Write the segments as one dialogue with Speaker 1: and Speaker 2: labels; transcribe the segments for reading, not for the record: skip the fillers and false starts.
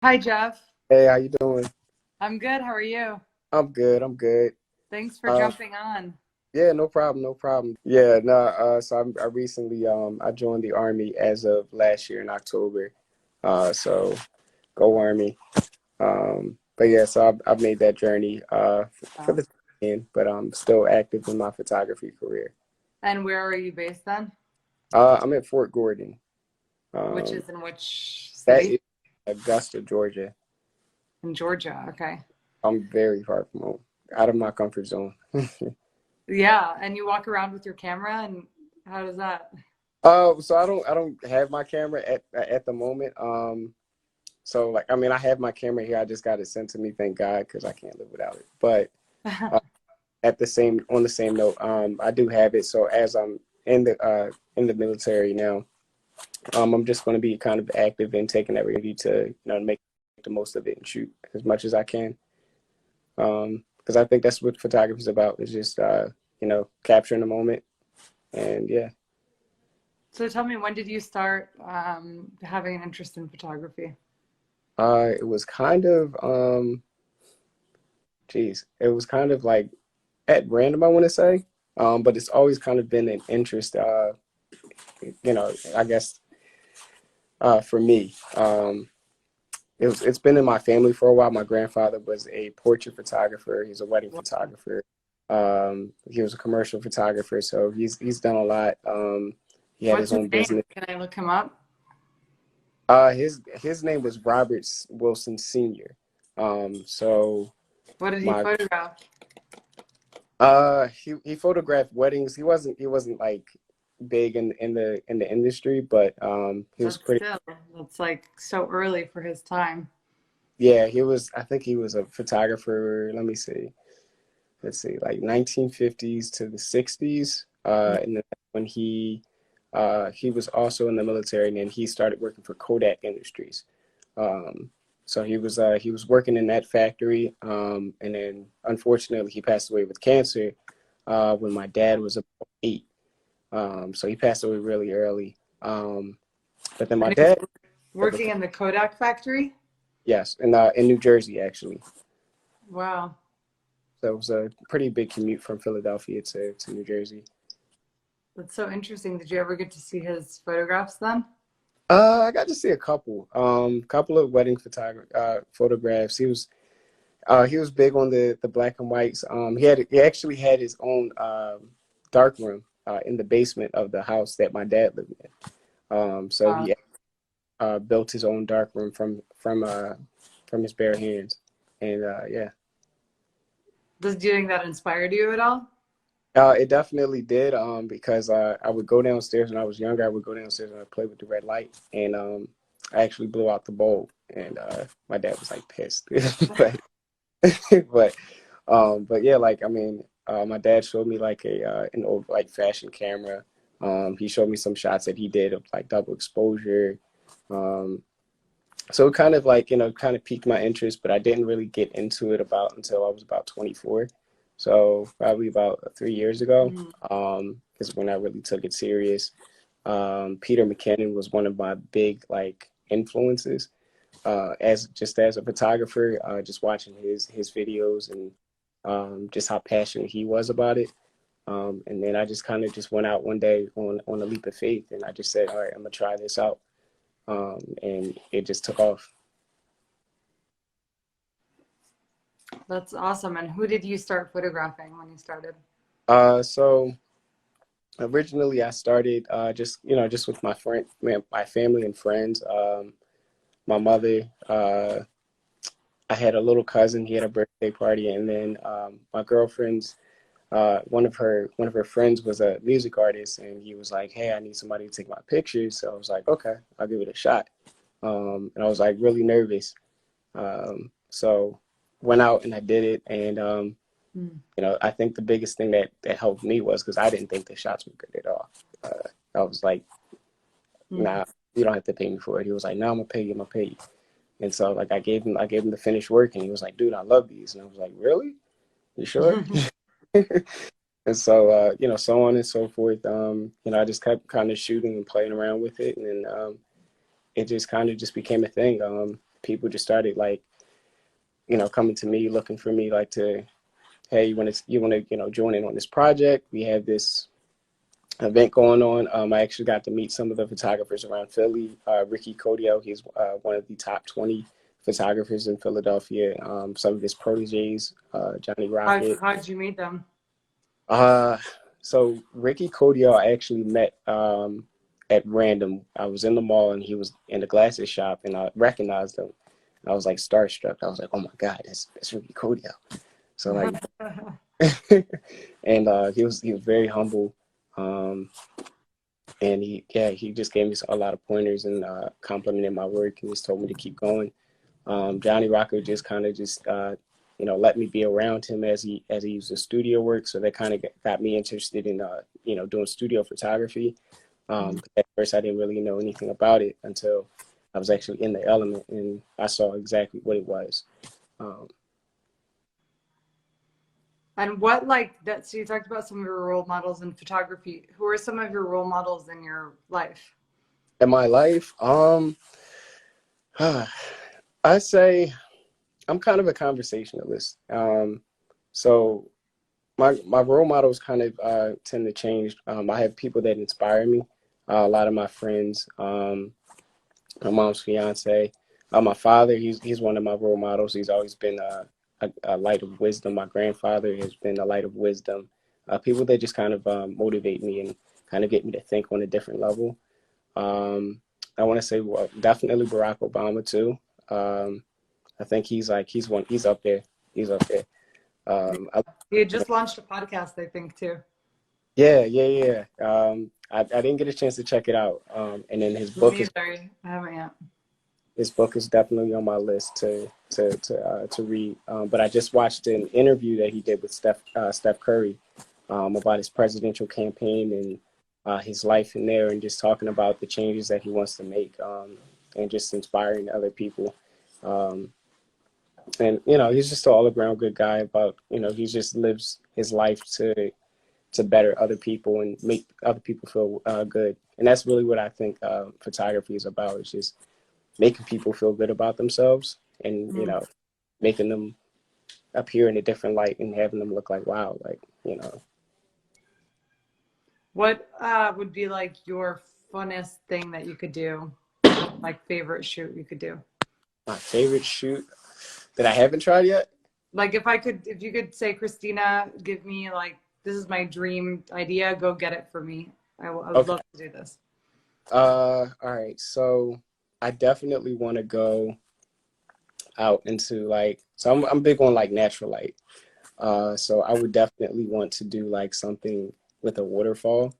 Speaker 1: Hi, Jeff.
Speaker 2: Hey, how you doing?
Speaker 1: I'm good. How are you?
Speaker 2: I'm good. I'm good.
Speaker 1: Thanks for
Speaker 2: Uh,
Speaker 1: jumping on.
Speaker 2: yeah, no problem, no problem. Yeah, no. I recently I joined the army as of last year in October. So go army. But yeah, so I've made that journey for
Speaker 1: Oh.
Speaker 2: the end, but I'm still active in my photography career.
Speaker 1: And where are you based then?
Speaker 2: I'm at Fort Gordon.
Speaker 1: Which
Speaker 2: Um,
Speaker 1: is in which
Speaker 2: that
Speaker 1: city?
Speaker 2: is Augusta, Georgia.
Speaker 1: In Georgia. Okay.
Speaker 2: I'm very far from home, out of my comfort zone.
Speaker 1: Yeah. And you walk around with your camera, and how does that?
Speaker 2: So I don't have my camera at the moment. So like I mean I have my camera here. I just got it sent to me, thank God, because I can't live without it. But uh, at the same on the same note, I do have it. So as I'm in the military now, I'm just going to be kind of active and taking that ready to make the most of it and shoot as much as I can. Because I think that's what photography is about, is just capturing the moment. And yeah.
Speaker 1: So tell me, when did you start having an interest in photography?
Speaker 2: It was kind of it was kind of like at random, I want to say. But it's always kind of been an interest, I guess, for me. It's been in my family for a while. My grandfather was a portrait photographer. He's a wedding photographer. He was a commercial photographer, so he's done a lot. He had
Speaker 1: What's
Speaker 2: his
Speaker 1: his
Speaker 2: own
Speaker 1: name?
Speaker 2: business.
Speaker 1: Can I look him up?
Speaker 2: His name was Robert Wilson Sr. So
Speaker 1: What did he
Speaker 2: my
Speaker 1: photograph?
Speaker 2: he photographed weddings. He wasn't like big in the industry, but he was
Speaker 1: But
Speaker 2: pretty.
Speaker 1: still, that's like so early for his time.
Speaker 2: Yeah, he was. I think he was a photographer. Let me see. Let's see, like 1950s to the 60s. And then when he was also in the military, and then he started working for Kodak Industries. Um, so he was working in that factory, and then unfortunately he passed away with cancer when my dad was about 8. So he passed away really early. But then my
Speaker 1: And he was
Speaker 2: dad,
Speaker 1: working in the Kodak factory?
Speaker 2: yes, in New Jersey actually.
Speaker 1: Wow.
Speaker 2: So it was a pretty big commute from Philadelphia to New Jersey.
Speaker 1: That's so interesting. Did you ever get to see his photographs then?
Speaker 2: I got to see a couple of wedding photographs. He was big on the black and whites. He actually had his own dark room in the basement of the house that my dad lived in. So
Speaker 1: Uh,
Speaker 2: he built his own dark room from his bare hands, and yeah,
Speaker 1: do you think that inspired you at all?
Speaker 2: it definitely did. Because I would go downstairs when I was younger. I would go downstairs and I'd play with the red light, and I actually blew out the bulb, and my dad was like pissed, but but but yeah, like I mean, my dad showed me like an old like fashion camera. He showed me some shots that he did of like double exposure. Um, so it kind of like kind of piqued my interest, but I didn't really get into it about until I was about 24. So probably about 3 years ago,
Speaker 1: Mm.
Speaker 2: is when I really took it serious. Peter McKinnon was one of my big like influences as a photographer, just watching his videos and just how passionate he was about it. And then I just kind of just went out one day on a leap of faith, and I just said, all right, I'm gonna try this out, and it just took off.
Speaker 1: That's awesome. And who did you start photographing when you started?
Speaker 2: So originally I started just with my family and friends. My mother. I had a little cousin. He had a birthday party, and then my girlfriend's one of her friends was a music artist, and he was like, "Hey, I need somebody to take my pictures." So I was like, "Okay, I'll give it a shot." And I was like really nervous. So went out and I did it, and
Speaker 1: Mm.
Speaker 2: I think the biggest thing that helped me was because I didn't think the shots were good at all. I was like,
Speaker 1: Mm.
Speaker 2: "Nah, you don't have to pay me for it." He was like, "No, I'm gonna pay you. I'm gonna pay you." And so like I gave him the finished work, and he was like, "Dude, I love these." And I was like, "Really? You sure?" And so, so on and so forth. I just kept kind of shooting and playing around with it, and then it just kind of just became a thing. people just started like, coming to me, looking for me, like to, hey, you want to, join in on this project? We have this event going on. I actually got to meet some of the photographers around Philly. Ricky Codio, he's one of the top 20 photographers in Philadelphia. Some of his proteges, Johnny Rocket.
Speaker 1: How'd you meet them?
Speaker 2: So Ricky Codio, I actually met at random. I was in the mall and he was in the glasses shop, and I recognized him. I was like starstruck. I was like, oh my God, that's Ricky Codio. So like, and he was very humble. And he just gave me a lot of pointers and complimented my work and just told me to keep going. Johnny Rocco just kind of let me be around him as he used the studio work. So that kind of got me interested in doing studio photography. At first I didn't really know anything about it until I was actually in the element and I saw exactly what it was.
Speaker 1: And what like that? So you talked about some of your role models in photography. Who are some of your role models in your life?
Speaker 2: In my life, I say I'm kind of a conversationalist. So my role models kind of tend to change. I have people that inspire me. A lot of my friends, my mom's fiance, my father. He's one of my role models. He's always been a light of wisdom. My grandfather has been a light of wisdom. People that just kind of motivate me and kind of get me to think on a different level. I want to say, well, definitely Barack Obama too. I think he's up there. He's up there.
Speaker 1: He just launched a podcast, I think, too.
Speaker 2: Yeah. I didn't get a chance to check it out. And then his book
Speaker 1: I haven't yet.
Speaker 2: His book is definitely on my list to read. But I just watched an interview that he did with Steph Curry about his presidential campaign and his life in there, and just talking about the changes that he wants to make, and just inspiring other people. And he's just an all around good guy. About he just lives his life to better other people and make other people feel good. And that's really what I think photography is about. It's just making people feel good about themselves and, making them appear in a different light and having them look like, wow, like.
Speaker 1: What would be like your funnest thing that you could do? Like favorite shoot you could do?
Speaker 2: My favorite shoot that I haven't tried yet?
Speaker 1: Like if you could say, Christina, give me like, this is my dream idea, go get it for me. I would love to do this.
Speaker 2: All right. So I definitely want to go out into so I'm big on like natural light. So I would definitely want to do like something with a waterfall,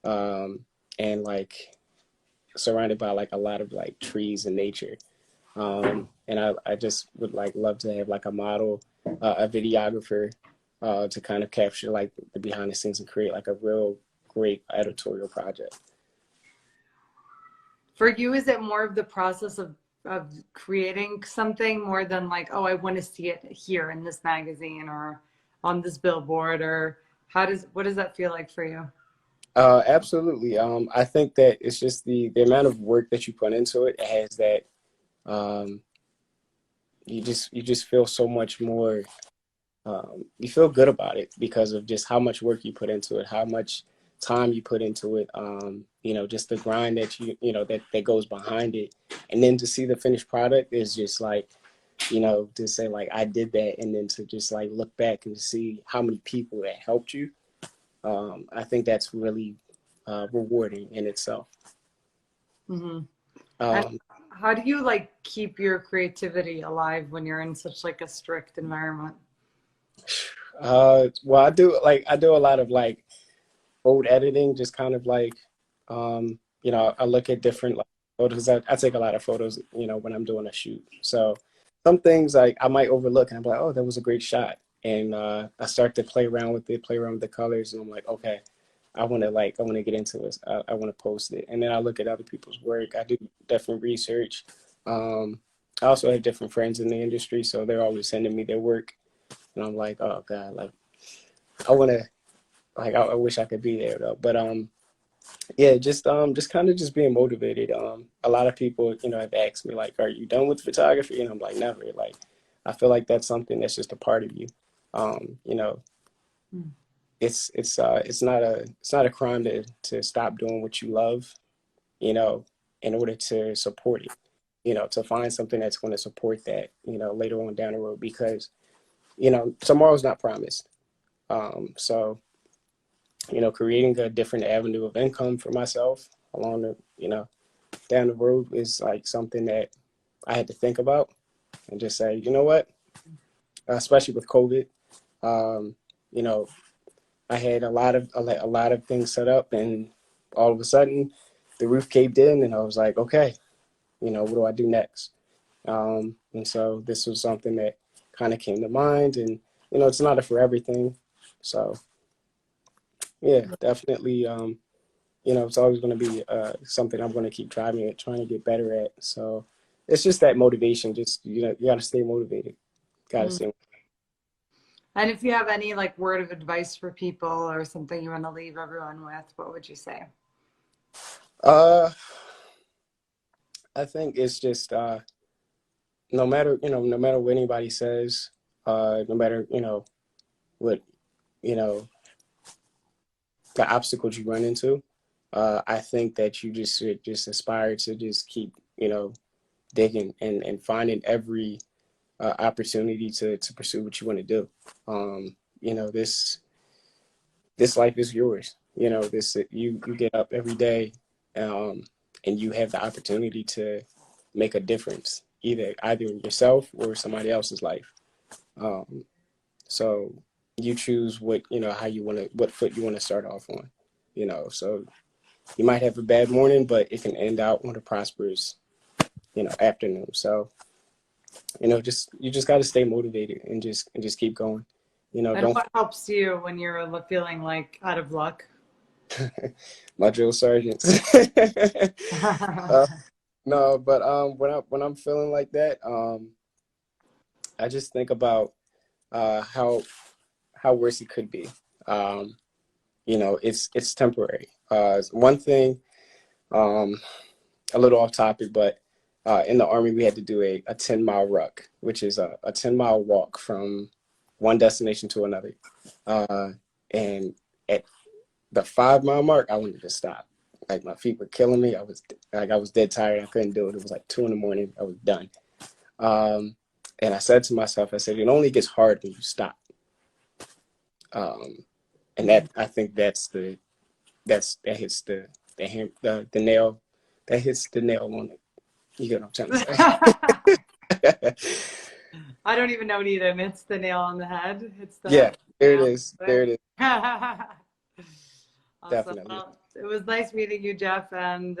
Speaker 2: and like surrounded by like a lot of like trees and nature. And I just would like love to have like a model, a videographer, to kind of capture like the behind the scenes and create like a real great editorial project.
Speaker 1: For you, is it more of the process of creating something more than like, oh, I want to see it here in this magazine or on this billboard, or what does that feel like for you?
Speaker 2: Absolutely. I think that it's just the amount of work that you put into it has that, you just feel so much more, you feel good about it because of just how much work you put into it, how much time you put into it, just the grind that that goes behind it. And then to see the finished product is just like, to say like I did that, and then to just like look back and see how many people that helped you. I think that's really rewarding in itself.
Speaker 1: Mm-hmm.
Speaker 2: Um,
Speaker 1: How do you like keep your creativity alive when you're in such like a strict environment?
Speaker 2: well, I do a lot of like old editing, just kind of like, I look at different like, photos. I take a lot of photos, when I'm doing a shoot. So some things like I might overlook and I'm like, oh, that was a great shot. And I start to play around with the colors, and I'm like, okay, I want to get into this. I want to post it. And then I look at other people's work. I do different research. I also have different friends in the industry, so they're always sending me their work. And I'm like, oh God, like I want to, like, I wish I could be there though. But Yeah, just kind of just being motivated. A lot of people, you know, have asked me like, "Are you done with photography?" And I'm like, "Never." Like, I feel like that's something that's just a part of you. You know,
Speaker 1: Mm.
Speaker 2: it's not a crime to stop doing what you love, you know, in order to support it. You know, to find something that's going to support that, you know, later on down the road, because you know tomorrow's not promised. So you know, creating a different avenue of income for myself along the, you know, down the road is like something that I had to think about and just say, you know what, especially with COVID, um, you know, I had a lot of things set up, and all of a sudden, the roof caved in, and I was like, okay, you know, what do I do next? And so this was something that kind of came to mind, and you know, it's not a for everything, so yeah, definitely. You know, it's always going to be something I'm going to keep driving at, trying to get better at. So it's just that motivation. Just you know, you got to stay motivated. Got to
Speaker 1: Mm.
Speaker 2: stay.
Speaker 1: And if you have any like word of advice for people or something you want to leave everyone with, what would you say?
Speaker 2: Uh, I think it's just no matter you know, no matter what anybody says, no matter you know what you know the obstacles you run into, I think that you just should just aspire to just keep you know digging and finding every opportunity to pursue what you want to do. You know, this life is yours. You know, this you get up every day, um, and you have the opportunity to make a difference, either in yourself or somebody else's life. Um, so you choose what you know how you want to what foot you want to start off on. You know, so you might have a bad morning, but it can end out on a prosperous you know afternoon. So you know, just you just got to stay motivated and just keep going. You know,
Speaker 1: And
Speaker 2: don't
Speaker 1: what helps you when you're feeling like out of luck?
Speaker 2: my drill sergeants. uh, no, but when I'm feeling like that, I just think about how worse it could be. Um, you know, it's temporary. One thing, um, a little off topic, but in the army we had to do a 10-mile ruck, which is a 10-mile walk from one destination to another. And at the 5 mile mark, I wanted to stop. Like my feet were killing me. I was dead tired. I couldn't do it. It was like 2 in the morning. I was done. And I said to myself, I said, it only gets hard when you stop. Um, and that I think that hits the nail that hits the nail on it. You get what I'm trying to say?
Speaker 1: I don't even know what either. It's the nail on the head. It's
Speaker 2: Yeah,
Speaker 1: the
Speaker 2: there it
Speaker 1: nail.
Speaker 2: is. There it is.
Speaker 1: Awesome.
Speaker 2: Definitely.
Speaker 1: Well, it was nice meeting you, Jeff, and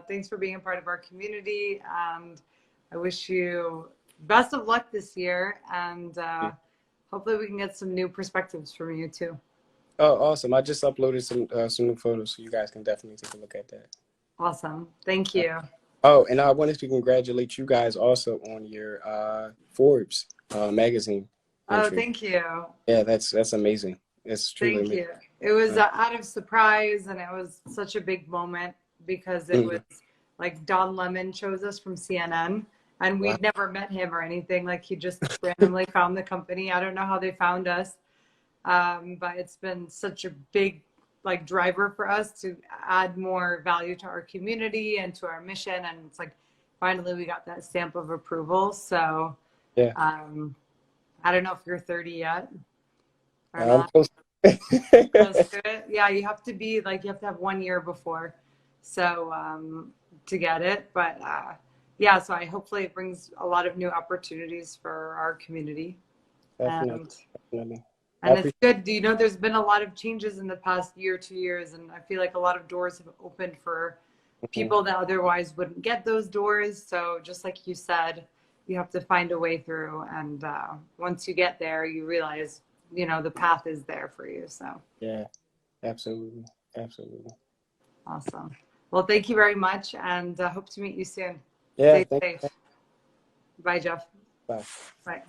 Speaker 1: thanks for being a part of our community. And I wish you best of luck this year, and hopefully we can get some new perspectives from you too.
Speaker 2: Oh, awesome! I just uploaded some new photos, so you guys can definitely take a look at that.
Speaker 1: Awesome. Thank you.
Speaker 2: Oh, and I wanted to congratulate you guys also on your Forbes magazine
Speaker 1: Oh,
Speaker 2: entry.
Speaker 1: thank you.
Speaker 2: Yeah, that's amazing. It's truly
Speaker 1: Thank
Speaker 2: amazing.
Speaker 1: you. It was
Speaker 2: Uh,
Speaker 1: out of surprise, and it was such a big moment because it was
Speaker 2: mhm.
Speaker 1: like Don Lemon chose us from CNN, and
Speaker 2: Wow.
Speaker 1: we'd never met him or anything. Like he just randomly found the company. I don't know how they found us, but it's been such a big like driver for us to add more value to our community and to our mission. And it's like finally we got that stamp of approval. So
Speaker 2: Yeah,
Speaker 1: um, I don't know if you're 30 yet or
Speaker 2: I'm
Speaker 1: not.
Speaker 2: close.
Speaker 1: Close to it. Yeah, you have to be like you have to have 1 year before, so to get it. But yeah, so I hopefully it brings a lot of new opportunities for our community,
Speaker 2: Definitely,
Speaker 1: and
Speaker 2: definitely. I
Speaker 1: it's
Speaker 2: appreciate.
Speaker 1: good. You know, there's been a lot of changes in the past year, 2 years, and I feel like a lot of doors have opened for
Speaker 2: Mhm.
Speaker 1: people that otherwise wouldn't get those doors. So just like you said, you have to find a way through, and once you get there, you realize the path is there for you. So.
Speaker 2: Yeah, absolutely, absolutely.
Speaker 1: Awesome. Well, thank you very much and hope to meet you soon.
Speaker 2: Yeah,
Speaker 1: Stay
Speaker 2: thank
Speaker 1: safe.
Speaker 2: you.
Speaker 1: Bye, Jeff.
Speaker 2: Bye.
Speaker 1: Bye.